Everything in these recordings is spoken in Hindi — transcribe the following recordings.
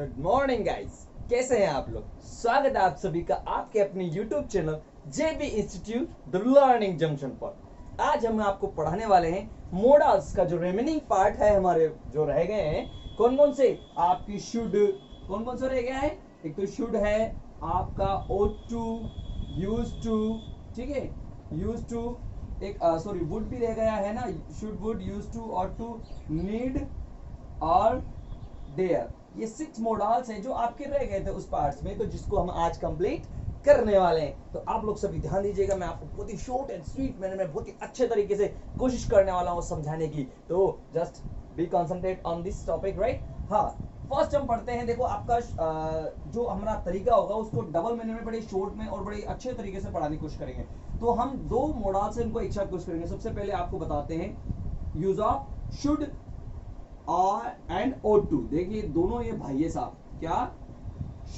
गुड मॉर्निंग गाइस, कैसे हैं आप लोग। स्वागत है आप सभी का आपके अपने YouTube channel JB institute the learning junction पर। आज हम आपको पढ़ाने वाले हैं मॉडल्स का जो रिमेनिंग पार्ट है, हमारे जो रह गए हैं कौन कौन से। आपकी शुड, कौन कौन सा रह गया है। एक तो शुड है आपका, ought to, used to, ठीक है, used to, एक सॉरी वुड भी रह गया है ना, should, would, used to, ought to, need और डेयर। ये 6 मॉडल्स हैं जो आपके रह गए थे उस पार्ट्स में, तो जिसको हम आज कंप्लीट करने वाले हैं। तो आप लोग सभी ध्यान दीजिएगा, मैं आपको बहुत ही शॉर्ट एंड स्वीट मैंने में बहुत ही अच्छे तरीके से कोशिश करने वाला हूँ समझाने की। तो just be concentrate on this topic, right. हाँ, फर्स्ट हम पढ़ते हैं। देखो आपका जो हमारा तरीका होगा उसको डबल मैनर में, बड़े शॉर्ट में और बड़े अच्छे तरीके से पढ़ाने की कोशिश करेंगे। तो हम 2 मॉडल से इनको एक साथ कोशिश करेंगे। सबसे पहले आपको बताते हैं use of should and ought to। देखिए दोनों ये भाई है साहब, क्या,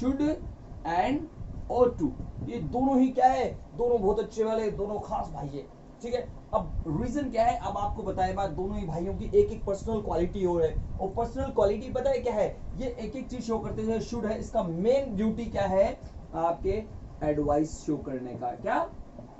शुड एंड ought to, ये दोनों ही क्या है, दोनों बहुत अच्छे वाले, दोनों खास भाई है, ठीक है। अब रीजन क्या है, अब आपको बताए बात, दोनों ही भाइयों की एक एक पर्सनल क्वालिटी हो है, और पर्सनल क्वालिटी पता है क्या है, ये एक एक चीज शो करते हैं। शुड है, इसका मेन ड्यूटी क्या है, आपके एडवाइस शो करने का, क्या,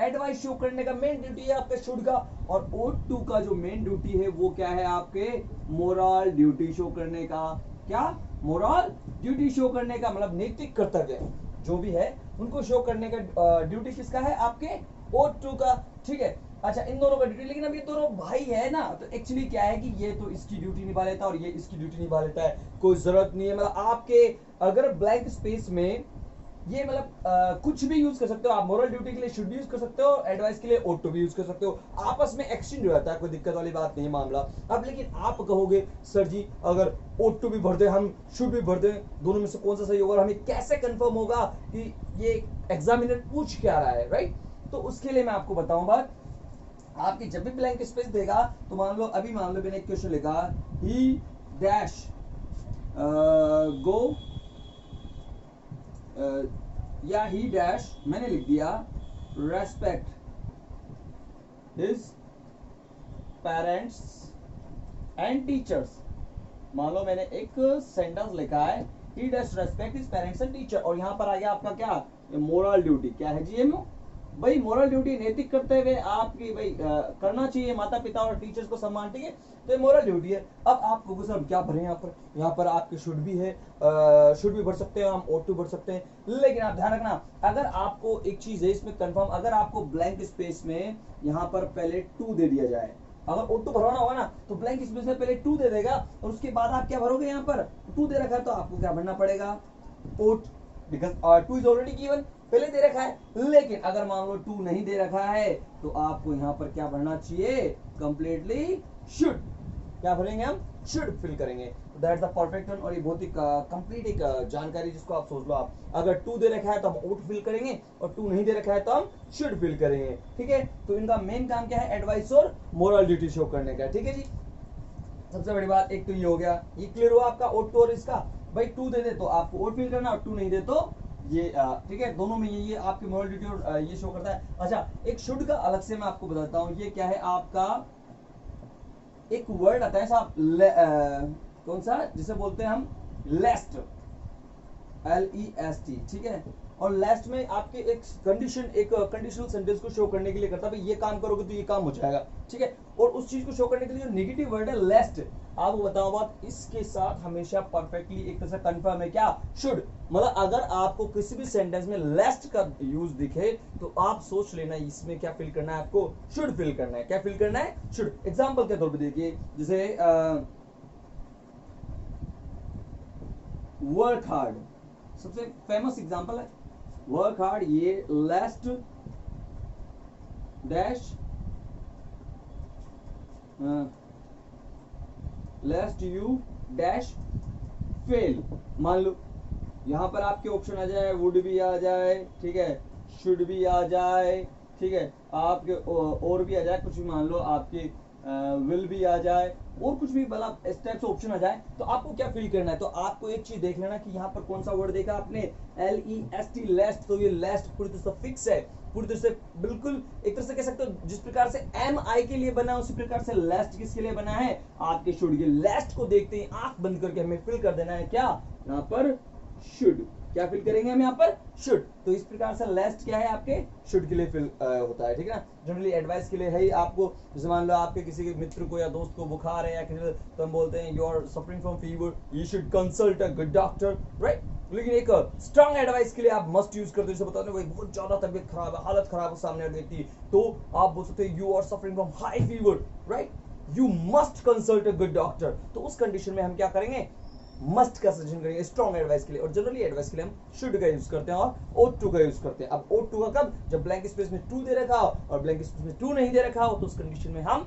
एडवाइस शो करने का मेन ड्यूटी है आपके शुड का। और ought to का जो मेन ड्यूटी है वो क्या है, आपके मोरल ड्यूटी शो करने का, क्या, मोरल ड्यूटी शो करने का, मतलब नैतिक कर्तव्य जो भी है उनको शो करने का ड्यूटी किसका है, आपके ought to का, ठीक है। अच्छा, इन दोनों का ड्यूटी, लेकिन अब ये दोनों भाई है ना, तो एक्चुअली क्या है कि ये तो इसकी ड्यूटी निभा लेता है और ये इसकी ड्यूटी निभा लेता है, कोई जरूरत नहीं है। मतलब आपके अगर ब्लैंक स्पेस में ये मतलब कुछ भी यूज कर सकते हो आप, मोरल ड्यूटी के लिए शुड यूज कर सकते हो, एडवाइस के लिए ought to भी यूज कर सकते हो, आपस में एक्सचेंज हो जाता है, कोई दिक्कत वाली बात नहीं है मामला। अब लेकिन आप कहोगे सर जी अगर ought to भी भर दे, हम शुड भी भर दे, दोनों में से कौन सा सही होगा, हमें कैसे कंफर्म होगा कि ये एग्जामिनर पूछ क्या रहा है, राइट। तो उसके लिए मैं आपको बताऊं बात, आपकी जब भी ब्लैंक स्पेस देगा तो मान लो, अभी मान लो मैंने एक क्वेश्चन लिखा, ही डैश गो या ही डैश, मैंने लिख दिया respect his parents and teachers. मान लो मैंने एक सेंटेंस लिखा है, ही dash respect his parents and teacher, और यहां पर आ गया आपका क्या, मोरल ड्यूटी। क्या है जी, भाई मोरल ड्यूटी, नैतिक करते हुए आपकी भाई करना चाहिए माता पिता और टीचर्स को सम्मान, ठीक है। तो ये मोरल ड्यूटी है। अब आपको सर क्या भरें, यहाँ पर आपके शुड भी है, शुड भी भर सकते हैं हम, ought to भर सकते हैं, लेकिन आप ध्यान रखना, अगर आपको एक चीज है इसमें कंफर्म, अगर आपको ब्लैंक स्पेस में यहाँ पर पहले टू दे दिया जाए, अगर ought to भरवाना होगा ना तो ब्लैंक स्पेस में पहले टू दे देगा और उसके बाद आप क्या भरोगे, यहाँ पर टू दे रखा है तो आपको क्या भरना पड़ेगा, ought, because two is already given, पहले दे रखा है। लेकिन अगर मान लो टू नहीं दे रखा है तो आपको यहां पर क्या भरना चाहिए, कंप्लीटली शुड। क्या भरेंगे हम, शुड फिल करेंगे। दैट्स द परफेक्ट वन, और ये बहुत ही कंप्लीट एक जानकारी जिसको आप सोच लो। आप अगर टू दे रखा है तो हम ought फिल करेंगे, और टू नहीं दे रखा है तो हम शुड फिल करेंगे, ठीक है। तो इनका मेन काम क्या है, एडवाइस और मोरल ड्यूटी शो करने का, ठीक है जी। सबसे बड़ी बात एक तो ये हो गया, ये क्लियर हुआ आपका ought to और इसका, भाई टू दे दे तो आपको ought फिल करना, और टू नहीं दे तो ये, ठीक है, दोनों में ये आपकी मोरल ड्यूटी और ये शो करता है। अच्छा, एक शुड का अलग से मैं आपको बताता हूं, ये क्या है आपका, एक वर्ड आता है साहब, कौन सा, जिसे बोलते हैं हम लेस्ट, LEST, ठीक है। और लास्ट में आपके एक कंडीशन, एक कंडीशनल सेंटेंस को शो करने के लिए करता है, भाई ये काम करोगे तो ये काम हो जाएगा, ठीक है। और उस चीज को शो करने के लिए जो नेगेटिव वर्ड है लेस्ट, आपको बताओ बात, इसके साथ हमेशा परफेक्टली एक तरह से कंफर्म है क्या, शुड। मतलब अगर आपको किसी भी सेंटेंस में लेस्ट का यूज दिखे तो आप सोच लेना इसमें क्या फिल करना है, आपको शुड फिल करना है। क्या फिल करना है, शुड। एग्जाम्पल के तौर पर देखिए, जैसे वर्क हार्ड सबसे फेमस एग्जांपल है, वर्क हार्ड, ये last dash last you dash fail. मान लो यहां पर आपके ऑप्शन आ जाए, वुड भी आ जाए, ठीक है, शुड भी आ जाए, ठीक है, आपके और भी आ जाए, कुछ भी मान लो आपके विल भी आ जाए, और कुछ भी मतलब इस टाइप से ऑप्शन आ जाए, तो आपको क्या फिल करना है, तो आपको एक चीज देख लेना कि यहाँ पर कौन सा वर्ड देखा आपने, LEST, लेस्ट, तो ये लेस्ट पूरी तरह से फिक्स है, पूरी तरह से बिल्कुल एक तरह से कह सकते हो जिस प्रकार से एम आई के लिए बना है उसी प्रकार से लेस्ट किसके लिए बना है, आपके शुड के। लेस्ट को देखते ही आंख बंद करके हमें फिल कर देना है क्या, यहाँ पर शुड। क्या फिल करेंगे हम यहाँ पर, शुड। तो इस प्रकार से लेस्ट क्या है, आपके शुड के लिए फिल होता है, ठीक है ना। जनरली एडवाइस के लिए है ही आपको, जैसे मान लो आपके किसी के मित्र को या दोस्त को बुखार है या किसी, तो हम बोलते हैं you are suffering from fever, you should consult a good doctor, right. लेकिन एक स्ट्रांग एडवाइस के लिए आप मस्ट यूज करते हो, जैसे बताते भाई बहुत ज्यादा तबियत खराब है, हालत खराब है सामने वाले व्यक्ति, तो आप बोल सकते हैं you are suffering from high fever, right, you must consult a good doctor. तो उस कंडीशन में हम क्या करेंगे, मस्ट का सजेशन करेंगे स्ट्रॉन्ग एडवाइस के लिए। और जनरली एडवाइस के लिए हम शुड का यूज करते हैं और ought to का यूज करते हैं। अब ought to का कब, जब ब्लैंक स्पेस में टू दे रखा हो और ब्लैंक स्पेस में टू नहीं दे रखा हो, तो उस कंडीशन में हम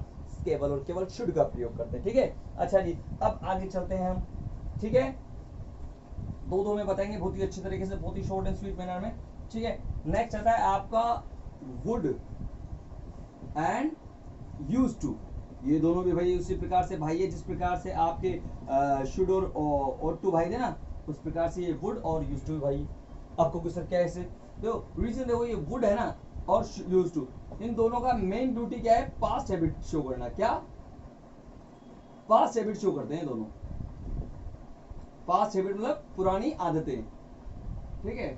केवल और केवल शुड का प्रयोग करते हैं, ठीक है। अच्छा जी, अब आगे चलते हैं हम, ठीक है। दो में बताएंगे बहुत ही अच्छी तरीके से, बहुत ही शॉर्ट एंड स्वीट मैनर में, ठीक है। नेक्स्ट आता है आपका वुड एंड यूज टू। ये दोनों भी भाई उसी प्रकार से भाई है जिस प्रकार से आपके शुड और टू भाई थे ना, उस प्रकार से ये वुड और यूज टू भाई। आपको कुछ सर क्या ऐसे देखो रीजन, देखो ये वुड है ना और यूज टू, इन दोनों का मेन ड्यूटी क्या है, पास्ट हैबिट शो करना। क्या, पास्ट हैबिट शो करते हैं दोनों। पास्ट हैबिट मतलब पुरानी आदतें, ठीक है,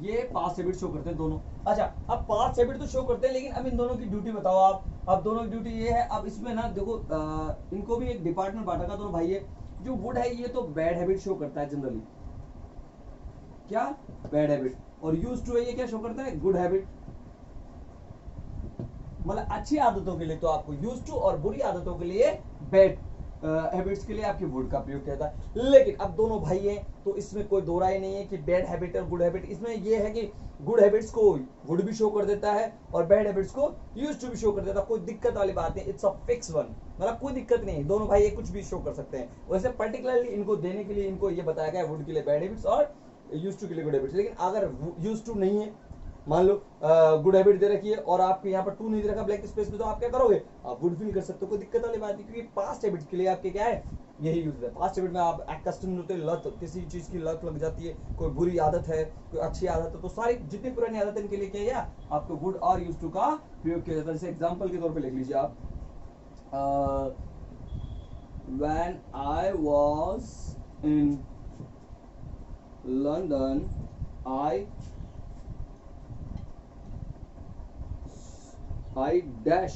ये पास्ट हैबिट शो करते हैं दोनों। अच्छा, अब पास्ट हैबिट तो शो करते हैं, लेकिन अब इन दोनों की ड्यूटी बताओ आप। अब दोनों की ड्यूटी ये है, अब इसमें ना देखो इनको भी एक डिपार्टमेंट बांटा का, दोनों भाई है। जो वुड है ये तो बैड हैबिट शो करता है जनरली, क्या, बैड हैबिट। और यूज टू है ये क्या शो करता है, गुड हैबिट, मतलब अच्छी आदतों के लिए तो आपको यूज टू, और बुरी आदतों के लिए बैड हैबिट्स के लिए आपके वुड का प्रयोग किया जाता है। लेकिन अब दोनों भाई हैं तो इसमें कोई दो राय नहीं है कि बैड हैबिट और गुड हैबिट। इसमें यह है कि गुड हैबिट्स को वुड भी शो कर देता है और बैड हैबिट्स को यूज टू भी शो कर देता है। कोई दिक्कत वाली बात नहीं, इट्स अ फिक्स वन, मतलब कोई दिक्कत नहीं, दोनों भाई ये कुछ भी शो कर सकते हैं। वैसे पर्टिकुलरली इनको देने के लिए इनको ये बताया गया है वुड के लिए बैड हैबिट्स और यूज टू के लिए गुड हैबिट्स। लेकिन अगर यूज टू नहीं है, मान लो गुड हैबिट दे रखी है और आपके यहाँ पर टू नहीं दे रखा ब्लैंक स्पेस में, तो आप क्या करोगे, आप वुड फिल कर सकते हो, कोई दिक्कत वाली बात नहीं। क्योंकि पास्ट हैबिट के लिए आपके क्या है, यही यूज है। पास्ट हैबिट में आप कस्टम होते हैं, लत, किसी चीज की लत लग जाती है, कोई बुरी आदत है, कोई अच्छी आदत है, तो सारी जितनी पुरानी आदत है इनके लिए क्या है, आपको वुड और यूज टू का प्रयोग किया जाता है। जैसे एग्जाम्पल के तौर पर लिख लीजिए आप, when I was in London, I dash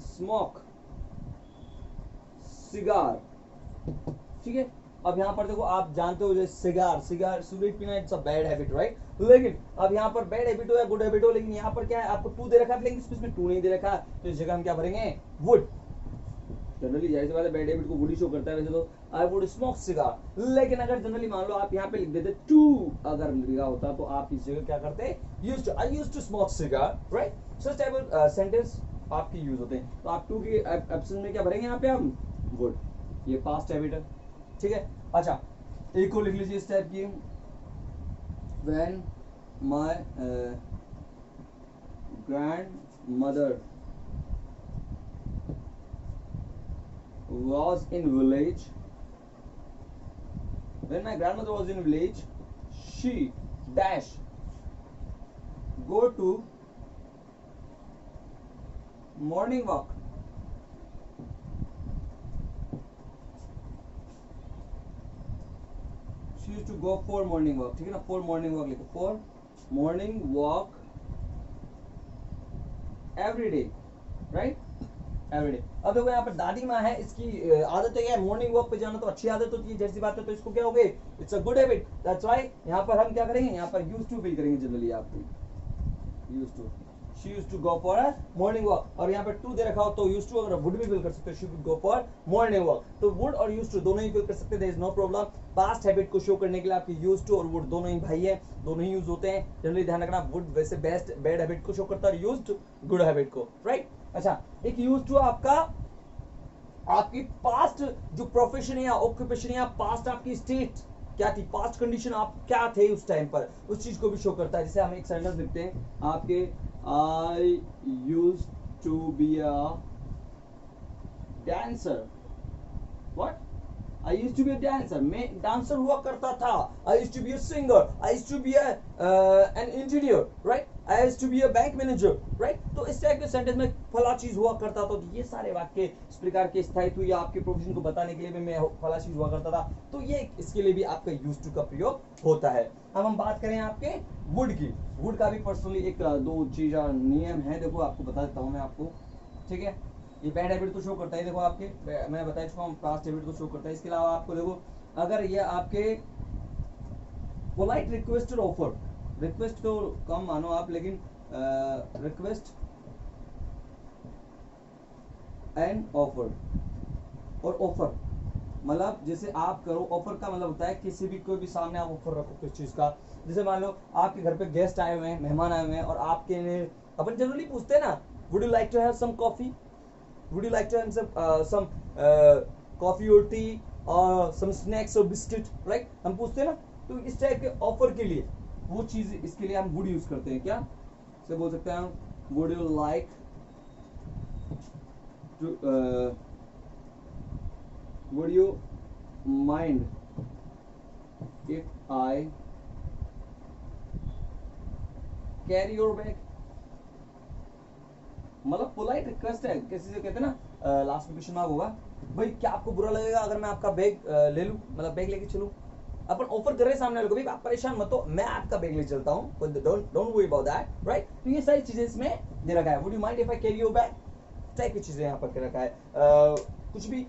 smoke cigar, ठीक है। अब यहाँ पर देखो आप जानते हो जो सिगार सिगरेट पीना it's a bad habit, right. लेकिन अब यहाँ पर बैड हैबिट हो या गुड हैबिट हो, लेकिन यहाँ पर क्या है, आपको टू दे रखा है लेकिन इसमें टू नहीं दे रखा, तो इस जगह हम क्या भरेंगे, वुड। जनरली जाहिर बात है बैड हैबिट को वुड ही शो करता है, वैसे तो आई वुड स्मोक सिगार। लेकिन अगर जनरली मान लो आप यहाँ पे लिख देते टू, अगर लिखा होता तो आप इस जगह क्या करते, used to, I used to smoke cigar, right. Such type of sentence आपकी यूज होते हैं। तो आप टू की एब्सेंस में क्या भरेंगे यहाँ पे हम, वुड। ये पास्ट हैबिट है, ठीक है। अच्छा, एक को लिख लीजिए इस टाइप की, when my grandmother was in village, when my grandmother was in village, she dash go to morning walk, she used to go for morning walk, ठीक है ना। for morning walk लिखो, for morning walk every day, right, everyday. अब देखो यहाँ पर दादी माँ है, इसकी आदत है मॉर्निंग वॉक पे जाना, तो अच्छी आदत होती है, जैसी बात है, तो इसको क्या हो गई, it's a good habit, that's why यहाँ पर हम क्या करेंगे, यहाँ पर यूज्ड टू फिल करेंगे जनरली आपको, used to, she used to go for a morning walk. और यहाँ पर टू दे रखा हो तो यूज्ड टू, अगर वुड भी फिल कर सकते हो, she would go for morning walk. तो वुड और यूज्ड टू दोनों ही फिल कर सकते हैं, there is no problem. Past habit को शो करने के लिए आपके यूज्ड टू और वुड दोनों ही भाई है, दोनों ही यूज होते हैं। जनरली ध्यान रखना, वुड वैसे बेस्ट बैड हैबिट को शो करता है और यूज्ड गुड हैबिट को, राइट। अच्छा, एक यूज्ड टू आपका आपकी पास्ट जो प्रोफेशन या ऑक्यूपेशन या पास्ट आपकी स्टेट क्या थी, पास्ट कंडीशन आप क्या थे उस टाइम पर, उस चीज को भी शो करता है। जैसे हम एक सेंटेंस लिखते हैं आपके, I use to be a dancer, what, I used to be a dancer, मैं डांसर हुआ करता था। I used to be a singer, I used to be an engineer, right, I used to be a bank manager, right. तो इस टाइप के सेंटेंस में फला चीज हुआ करता था। तो ये सारे वाक्य इस प्रकार के स्थायित्व या आपके प्रोफेशन को बताने के लिए भी मैं फला चीज हुआ करता था, तो ये इसके लिए भी आपका यूज्ड टू का प्रयोग होता है। अब हम बात करें आपके वुड की। वुड का भी पर्सनली एक दो चीज नियम है, देखो आपको बता देता हूँ मैं आपको, ठीक है। ये बैड हैबिट तो शो करता है, देखो आपके मैं बता चुका हूँ, पास्ट हैबिट तो शो करता है। इसके अलावा आपको देखो, अगर ये आपके पोलाइट रिक्वेस्ट और ऑफर, रिक्वेस्ट तो कम मानो आप, लेकिन रिक्वेस्ट एंड ऑफर, और ऑफर मतलब जैसे आप करो, ऑफर का मतलब होता है किसी भी कोई भी सामने आप ऑफर रखो किस चीज का। जैसे मान लो आपके घर पे गेस्ट आए हुए हैं, मेहमान आए हुए हैं, और आपके ने अपन जनरली पूछते हैं ना, would you like to have some coffee, would you like to have some coffee or tea or some snacks or biscuit, right? हम पूछते हैं ना, तो इस टाइप के ऑफर के लिए वो चीज, इसके लिए हम would यूज करते हैं। क्या से बोल सकते हैं हम, would you like to would you mind if I carry your bag, मतलब पोलाइट रिक्वेस्ट है। किसी से कहते हैं ना, लास्ट में क्वेश्चन मार्क होगा, भाई क्या आपको बुरा लगेगा अगर मैं आपका बैग ले लूं, मतलब बैग लेके चलूं। अपन ऑफर कर रहे हैं सामने वाले को, भाई आप परेशान मत हो, मैं आपका बैग ले चलता हूं, don't worry about that, right. तो ये सारी चीजें इसमें दे रखा है। Would you mind if I carry your bag, type की चीजें यहाँ पर दे रखा है। कुछ भी,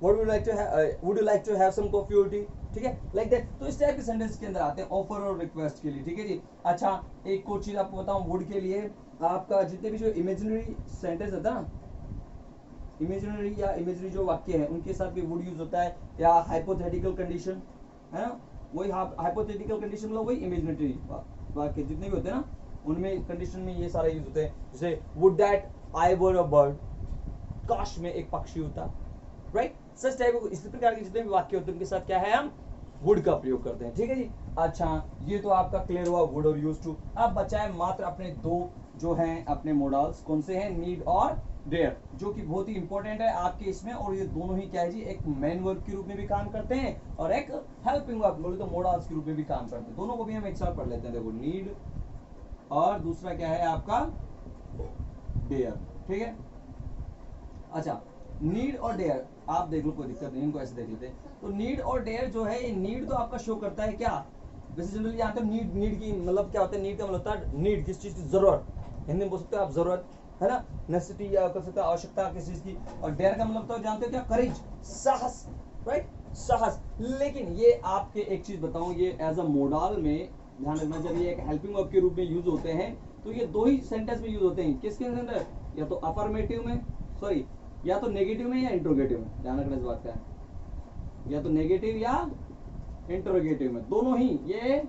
would you like to have some coffee और टी, ठीक है, लाइक दैट। तो इस टाइप के सेंटेंस के अंदर आते हैं ऑफर और रिक्वेस्ट के लिए, ठीक है जी। अच्छा, एक और चीज आपको बताऊं, वुड के लिए आपका जितने भी जो इमेजिनरी सेंटेंस होता है ना, इमेजिनरी या इमेजरी जो वाक्य है उनके साथ भी वुड यूज होता है, या हाइपोथेटिकल कंडीशन है ना, वही हाइपोथेटिकल कंडीशन मतलब वही इमेजिनरी वाक्य जितने भी होते हैं ना, उनमें कंडीशन में ये सारे यूज होते हैं। जैसे would that I were a bird, काश में एक पक्षी होता, राइट। सच टाइप इस प्रकार के जितने भी वाक्य होते हैं उनके साथ क्या है, हम वुड का प्रयोग करते हैं, ठीक है जी। अच्छा, ये तो आपका क्लियर हुआ वुड और यूज टू। अब बचाए मात्र अपने दो जो हैं अपने मोडल्स, कौन से हैं, नीड और डेयर, जो कि बहुत ही इंपॉर्टेंट है आपके इसमें। और ये दोनों ही क्या है जी, एक मेन वर्ब के रूप में भी काम करते हैं और एक हेल्पिंग वर्ब बोले तो मोडल्स के रूप में भी काम करते हैं। दोनों को भी हम एक साथ पढ़ लेते हैं। देखो, नीड और दूसरा क्या है आपका, डेयर, ठीक है। अच्छा, नीड और डेयर आप देख लो, कोई दिक्कत नहीं, इनको ऐसे देख लेते हैं। तो नीड और डेयर जो है, ये नीड तो आपका शो करता है क्या, वैसे जनरली यहाँ तो नीड की मतलब क्या होता है, नीड का मतलब होता है नीड, किस चीज की जरूरत, हिंदी में बोल सकते हो आप जरूरत, है ना, नेसेसिटी या कर सकते हो आवश्यकता किस चीज की। और डेयर का मतलब तो जानते हो क्या, करेज, साहस, राइट, साहस। लेकिन ये आपके एक चीज बताऊं, ये एज अ मोडाल में ध्यान रखना, जब ये एक हेल्पिंग वर्ब के रूप में यूज होते हैं तो ये दो ही सेंटेंस में यूज होते हैं। किसके अंदर, या तो अफर्मेटिव में, सॉरी, या तो नेगेटिव में या इंट्रोगेटिव में, ध्यान रखना इस बात का, या तो नेगेटिव या इंट्रोगेटिव में, दोनों ही ये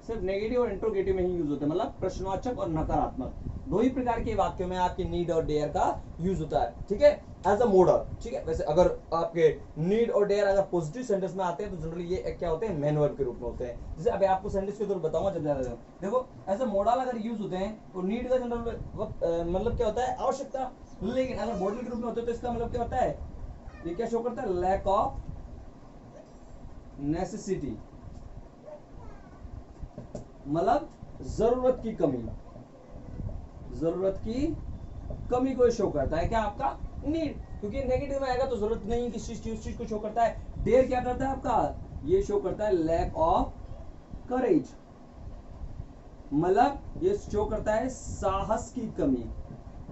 सिर्फ नेगेटिव और इंट्रोगेटिव में ही यूज होते हैं, मतलब प्रश्नवाचक और नकारात्मक, दो ही प्रकार के वाक्यों में आपकी नीड और डेयर का यूज होता है, ठीक है, एज अ मोडल, ठीक है। वैसे अगर आपके नीड और डेयर अगर पॉजिटिव सेंटेंस में आते हैं तो जनरली ये क्या होते हैं, मेन वर्ब के रूप में होते हैं। जैसे अभी आपको सेंटेंस के तौर बताऊंगा जब ज्यादा देखो, एज अ मोडल अगर यूज होते हैं तो नीड का जनरल मतलब क्या होता है, आवश्यकता, लेकिन अगर मॉडल के रूप में होते हैं तो इसका मतलब क्या होता है, ये क्या शो करता है, लैक ऑफ नेसेसिटी, मतलब जरूरत की कमी, जरूरत की कमी को शो करता है क्या आपका नीड, क्योंकि नेगेटिव में आएगा तो जरूरत नहीं किस चीज की, उस चीज को शो करता है। डेयर क्या करता है आपका, ये शो करता है लैक ऑफ करेज, मतलब ये शो करता है साहस की कमी।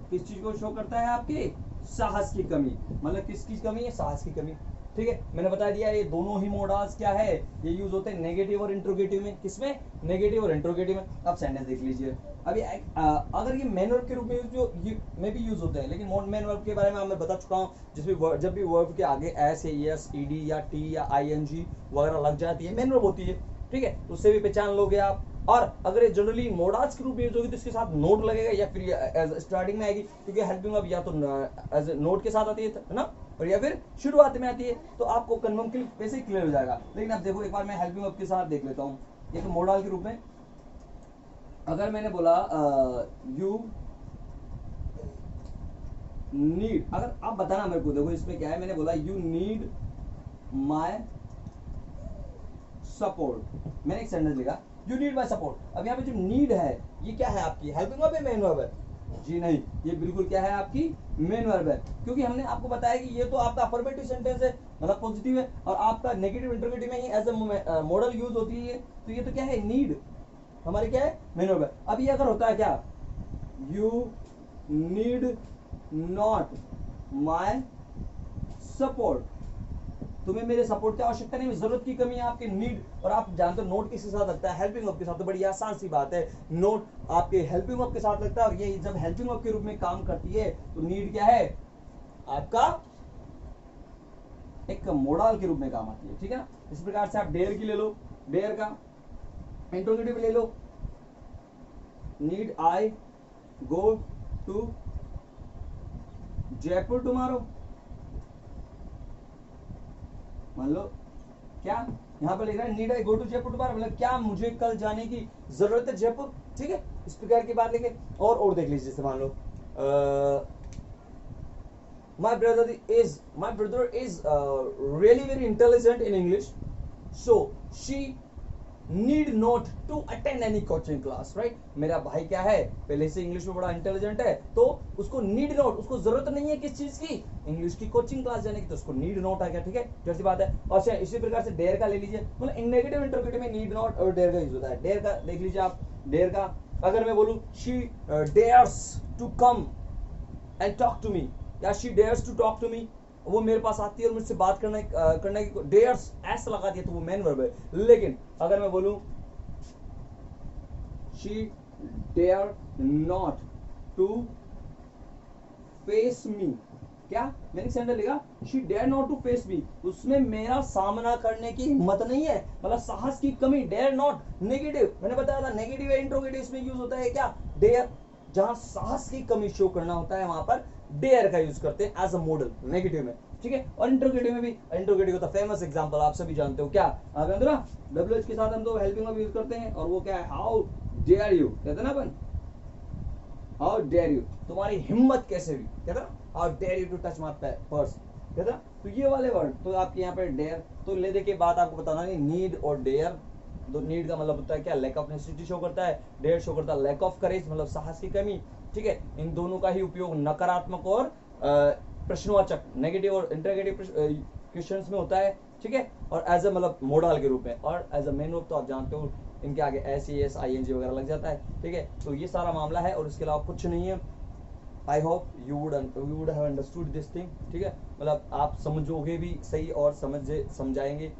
किस चीज को शो करता है, आपके साहस की कमी, मतलब किसकी कमी है, साहस की कमी, ठीक है। मैंने बता दिया ये दोनों ही मोडाल्स क्या है, ये यूज होते हैं नेगेटिव और इंट्रोगेटिव में। किसमें, नेगेटिव और इंट्रोगेटिव में। अब सेंटेंस देख लीजिए। अभी अगर ये मेन वर्ब के रूप में में भी यूज होते हैं, लेकिन मेन वर्ब के बारे में मैं बता चुका हूँ, जब भी वर्ब के आगे एस, एस, ईडी या टी या आईएनजी वगैरह लग जाती है, मेन वर्ब होती है, ठीक है, तो उससे भी पहचान लोगे आप। और अगर ये जनरली मोडाल्स के रूप में यूज होगी तो इसके साथ नोट लगेगा, या फिर एज स्टार्टिंग में आएगी, क्योंकि हेल्पिंग वर्ब या तो एज नोट के साथ आती है ना, और या फिर शुरुआत में आती है, तो आपको कन्फर्म के लिए वैसे ही क्लियर हो जाएगा। लेकिन अब देखो, एक बार मैं हेल्पिंग वर्ब के साथ देख लेता हूँ, एक मोडाल के रूप में अगर मैंने बोला यू नीड, अगर आप बताना मेरे को, देखो इसमें क्या है, मैंने बोला यू नीड माय सपोर्ट। मैंने एक सेंटेंस लिखा, यू नीड माय सपोर्ट। अब यहाँ पे जो नीड है ये क्या है आपकी, हेल्पिंग वर्ब है, मेन वर्ब है? जी नहीं, ये बिल्कुल क्या है आपकी मेन वर्ब है, क्योंकि हमने आपको बताया कि ये तो आपका अफर्मेटिव सेंटेंस है, मतलब पॉजिटिव है, और आपका नेगेटिव इंटरोगेटिव में ही एज अ मॉडल यूज होती है। तो ये तो क्या है, नीड हमारी क्या है, मेन वर्ब है। अब ये अगर होता है क्या, you need not my support, तुम्हें मेरे सपोर्ट की आवश्यकता नहीं, जरूरत की कमी है आपके, नीड। और आप जानते हो नोट किसके साथ लगता है, हेल्पिंग वर्ब के साथ। तो बड़ी आसान सी बात है, नोट आपके हेल्पिंग वर्ब के साथ लगता है, और ये जब हेल्पिंग वर्ब के रूप में काम करती है तो नीड क्या है आपका, एक मोडाल के रूप में काम आती है, ठीक है ना। इस प्रकार से आप डेयर की ले लो, डेयर का इंट्रोगेटिव ले लो, need I go to Jaipur tomorrow. मान लो क्या यहाँ पर लिख रहा है, need I go to Jaipur tomorrow, मतलब क्या मुझे कल जाने की जरूरत है जयपुर, ठीक है। इस प्रकार की बात लिखे। और देख लीजिए, जैसे मान लो my brother is really very intelligent in English, so she need not to attend any coaching class, right. मेरा भाई क्या है, पहले से इंग्लिश में बड़ा इंटेलिजेंट है, तो उसको नीड नॉट, उसको जरूरत नहीं है किस चीज की, इंग्लिश की कोचिंग क्लास जाने की, तो उसको नीड नॉट आ गया, ठीक है, जैसी बात है। और इसी प्रकार से डेयर का ले लीजिए, मतलब इन नेगेटिव इंटरप्रेटिव में नीड नॉट और डेयर का यूज होता है। डेयर का देख लीजिए आप, डेयर का अगर मैं बोलूं she dares to come and talk to me, या she dares to talk to me, वो मेरे पास आती है और मुझसे बात करने की, डेयर्स ऐसा लगा दिया तो वो मेन वर्ब है। लेकिन अगर मैं बोलूं she dare not to face me, क्या मैंने सेंटेंस लिखा, she dare not to face me, उसमें मेरा सामना करने की हिम्मत नहीं है, मतलब साहस की कमी। डेयर नॉट नेगेटिव, मैंने बताया था नेगेटिव है, इंट्रोगेटिव इसमें यूज होता है क्या, डेयर। जहां साहस की कमी शो करना होता है वहां पर डेयर का यूज करते हैं एज अ मॉडल नेगेटिव में, ठीक है। और इंट्रोगेटिव में भी, इंट्रोगेटिव का फेमस एग्जांपल आप सभी जानते हो, क्या आप जानते हो ना, डब्ल्यूएच के साथ हम तो हेल्पिंग में यूज करते हैं, और वो क्या है, हाउ डेयर यू, कहते हैं ना अपन, हाउ डेयर यू, तुम्हारी हिम्मत कैसे हुई, कहते ना, how dare you to touch my purse, कहते ना। तो ये वाले वर्ड तो आपके यहाँ पे डेयर, तो ले दे के बाद आपको बताना नहीं, नीड और डेयर, तो नीड का मतलब होता है क्या, लैक ऑफ नेसेसिटी शो करता है, डेयर शो करता है लैक ऑफ करेज, मतलब साहस की कमी, ठीक है। इन दोनों का ही उपयोग नकारात्मक और प्रश्नवाचक नेगेटिव और इंटरोगेटिव क्वेश्चंस में होता है, ठीक है। और एज अ मतलब मोडाल के रूप में, और एज अ मेन वर्ब तो आप जानते हो इनके आगे S E S I N G वगैरह लग जाता है, ठीक है। तो ये सारा मामला है और इसके अलावा कुछ नहीं है। I hope you would have understood this thing, ठीक है, मतलब आप समझोगे भी सही और समझाएंगे,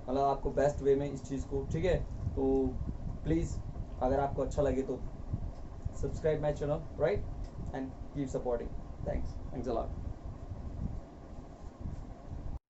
मतलब आपको बेस्ट वे में इस चीज़ को, ठीक है। तो प्लीज़ अगर आपको अच्छा लगे तो subscribe my channel, right, and keep supporting. Thanks a lot.